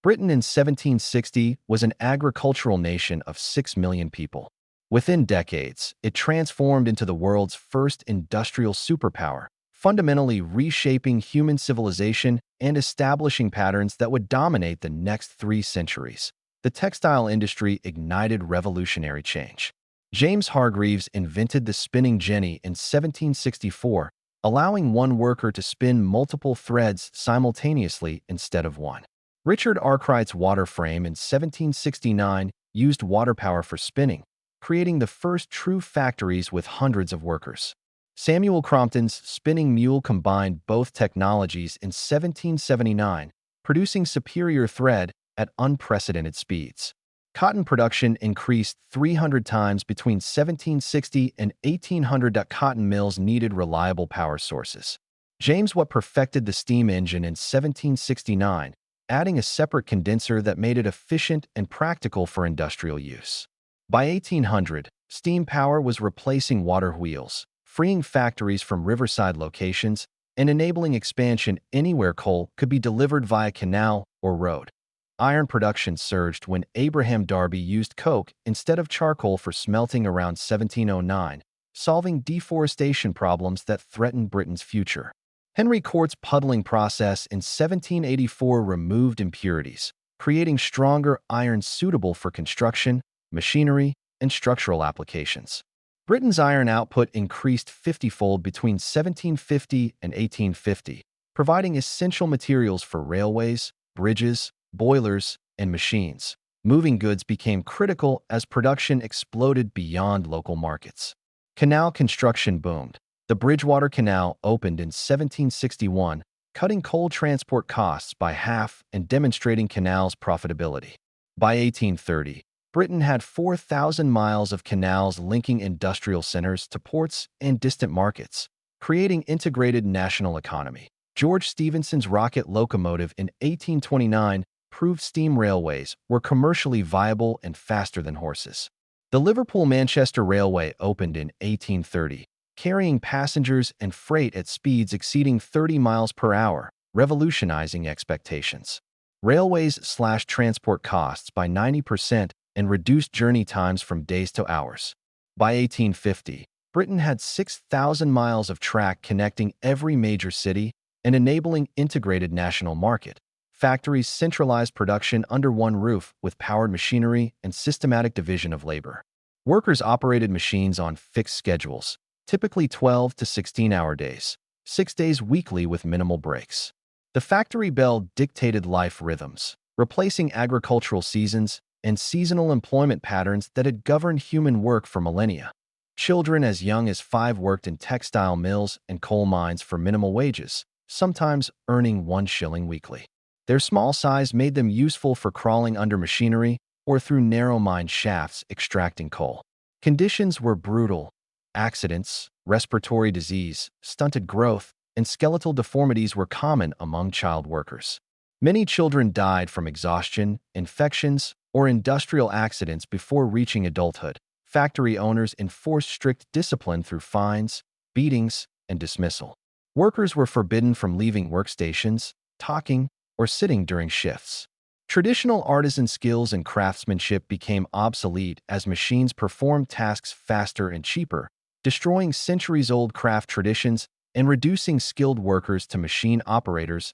Britain in 1760 was an agricultural nation of 6 million people. Within decades, it transformed into the world's first industrial superpower, fundamentally reshaping human civilization and establishing patterns that would dominate the next 3 centuries. The textile industry ignited revolutionary change. James Hargreaves invented the spinning jenny in 1764, allowing one worker to spin multiple threads simultaneously instead of one. Richard Arkwright's water frame in 1769 used water power for spinning, creating the first true factories with hundreds of workers. Samuel Crompton's spinning mule combined both technologies in 1779, producing superior thread at unprecedented speeds. Cotton production increased 300 times between 1760 and 1800. Cotton mills needed reliable power sources. James Watt perfected the steam engine in 1769, adding a separate condenser that made it efficient and practical for industrial use. By 1800, steam power was replacing water wheels, freeing factories from riverside locations and enabling expansion anywhere coal could be delivered via canal or road. Iron production surged when Abraham Darby used coke instead of charcoal for smelting around 1709, solving deforestation problems that threatened Britain's future. Henry Court's puddling process in 1784 removed impurities, creating stronger iron suitable for construction, machinery, and structural applications. Britain's iron output increased 50-fold between 1750 and 1850, providing essential materials for railways, bridges, boilers, and machines. Moving goods became critical as production exploded beyond local markets. Canal construction boomed. The Bridgewater Canal opened in 1761, cutting coal transport costs by half and demonstrating canals' profitability. By 1830, Britain had 4,000 miles of canals linking industrial centers to ports and distant markets, creating integrated national economy. George Stephenson's rocket locomotive in 1829 proved steam railways were commercially viable and faster than horses. The Liverpool-Manchester Railway opened in 1830, carrying passengers and freight at speeds exceeding 30 miles per hour, revolutionizing expectations. Railways slashed transport costs by 90% and reduced journey times from days to hours. By 1850, Britain had 6,000 miles of track connecting every major city and enabling integrated national market. Factories centralized production under one roof with powered machinery and systematic division of labor. Workers operated machines on fixed schedules, typically 12 to 16-hour days, 6 days weekly with minimal breaks. The factory bell dictated life rhythms, replacing agricultural seasons and seasonal employment patterns that had governed human work for millennia. Children as young as 5 worked in textile mills and coal mines for minimal wages, sometimes earning 1 shilling weekly. Their small size made them useful for crawling under machinery or through narrow mine shafts extracting coal. Conditions were brutal. Accidents, respiratory disease, stunted growth, and skeletal deformities were common among child workers. Many children died from exhaustion, infections, or industrial accidents before reaching adulthood. Factory owners enforced strict discipline through fines, beatings, and dismissal. Workers were forbidden from leaving workstations, talking, or sitting during shifts. Traditional artisan skills and craftsmanship became obsolete as machines performed tasks faster and cheaper, destroying centuries-old craft traditions and reducing skilled workers to machine operators.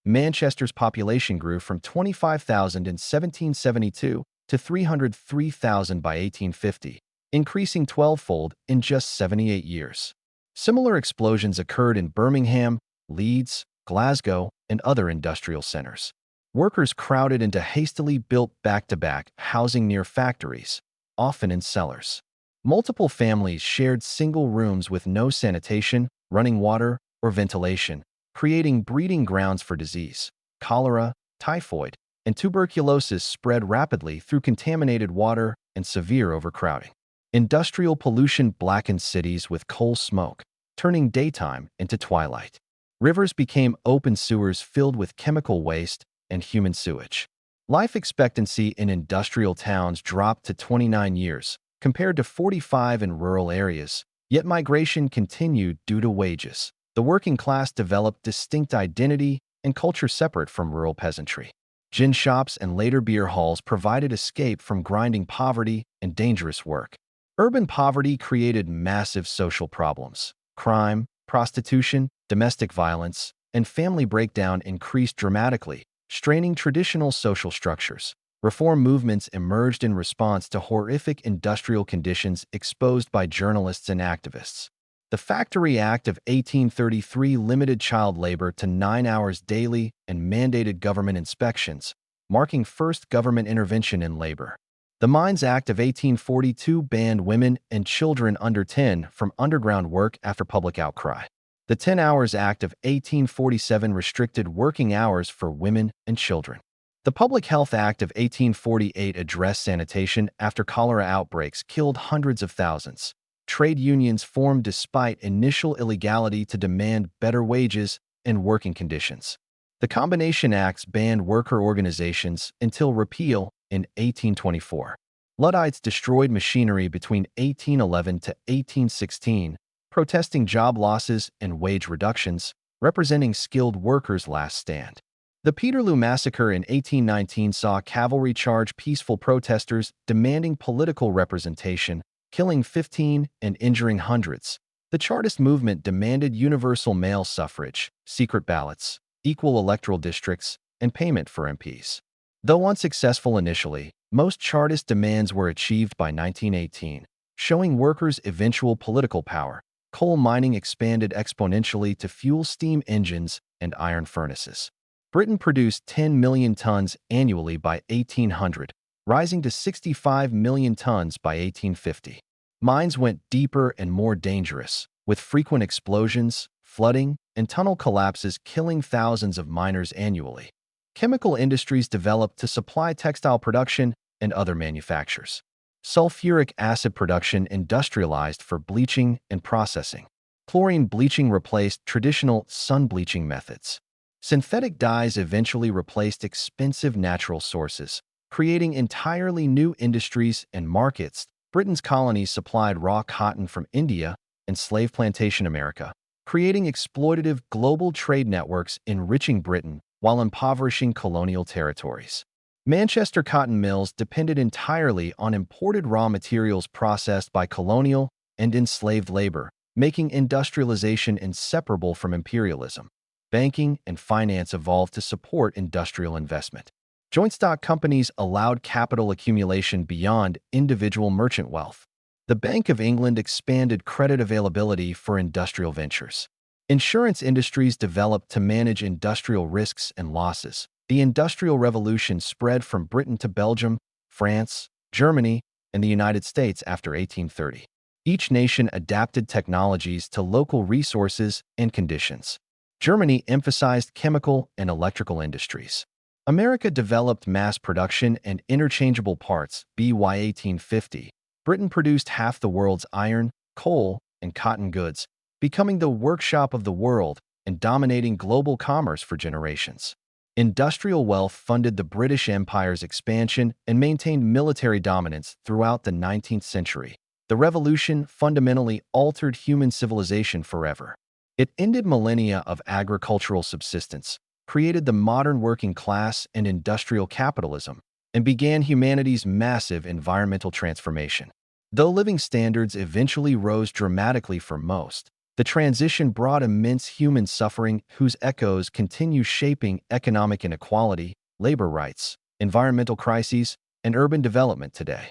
Manchester's population grew from 25,000 in 1772 to 303,000 by 1850, increasing 12-fold in just 78 years. Similar explosions occurred in Birmingham, Leeds, Glasgow, and other industrial centers. Workers crowded into hastily built back-to-back housing near factories, often in cellars. Multiple families shared single rooms with no sanitation, running water, or ventilation, creating breeding grounds for disease. Cholera, typhoid, and tuberculosis spread rapidly through contaminated water and severe overcrowding. Industrial pollution blackened cities with coal smoke, turning daytime into twilight. Rivers became open sewers filled with chemical waste and human sewage. Life expectancy in industrial towns dropped to 29 years, compared to 45 in rural areas, yet migration continued due to wages. The working class developed distinct identity and culture separate from rural peasantry. Gin shops and later beer halls provided escape from grinding poverty and dangerous work. Urban poverty created massive social problems. Crime, prostitution, domestic violence, and family breakdown increased dramatically, straining traditional social structures. Reform movements emerged in response to horrific industrial conditions exposed by journalists and activists. The Factory Act of 1833 limited child labor to 9 hours daily and mandated government inspections, marking first government intervention in labor. The Mines Act of 1842 banned women and children under 10 from underground work after public outcry. The 10 Hours Act of 1847 restricted working hours for women and children. The Public Health Act of 1848 addressed sanitation after cholera outbreaks killed hundreds of thousands. Trade unions formed despite initial illegality to demand better wages and working conditions. The Combination Acts banned worker organizations until repeal in 1824. Luddites destroyed machinery between 1811 to 1816, protesting job losses and wage reductions, representing skilled workers' last stand. The Peterloo Massacre in 1819 saw cavalry charge peaceful protesters demanding political representation, killing 15 and injuring hundreds. The Chartist movement demanded universal male suffrage, secret ballots, equal electoral districts, and payment for MPs. Though unsuccessful initially, most Chartist demands were achieved by 1918, showing workers' eventual political power. Coal mining expanded exponentially to fuel steam engines and iron furnaces. Britain produced 10 million tons annually by 1800, rising to 65 million tons by 1850. Mines went deeper and more dangerous, with frequent explosions, flooding, and tunnel collapses killing thousands of miners annually. Chemical industries developed to supply textile production and other manufactures. Sulfuric acid production industrialized for bleaching and processing. Chlorine bleaching replaced traditional sun bleaching methods. Synthetic dyes eventually replaced expensive natural sources, creating entirely new industries and markets. Britain's colonies supplied raw cotton from India and slave plantation America, creating exploitative global trade networks enriching Britain while impoverishing colonial territories. Manchester cotton mills depended entirely on imported raw materials processed by colonial and enslaved labor, making industrialization inseparable from imperialism. Banking and finance evolved to support industrial investment. Joint stock companies allowed capital accumulation beyond individual merchant wealth. The Bank of England expanded credit availability for industrial ventures. Insurance industries developed to manage industrial risks and losses. The Industrial Revolution spread from Britain to Belgium, France, Germany, and the United States after 1830. Each nation adapted technologies to local resources and conditions. Germany emphasized chemical and electrical industries. America developed mass production and interchangeable parts by 1850. Britain produced half the world's iron, coal, and cotton goods, becoming the workshop of the world and dominating global commerce for generations. Industrial wealth funded the British Empire's expansion and maintained military dominance throughout the 19th century. The revolution fundamentally altered human civilization forever. It ended millennia of agricultural subsistence, created the modern working class and industrial capitalism, and began humanity's massive environmental transformation. Though living standards eventually rose dramatically for most, the transition brought immense human suffering whose echoes continue shaping economic inequality, labor rights, environmental crises, and urban development today.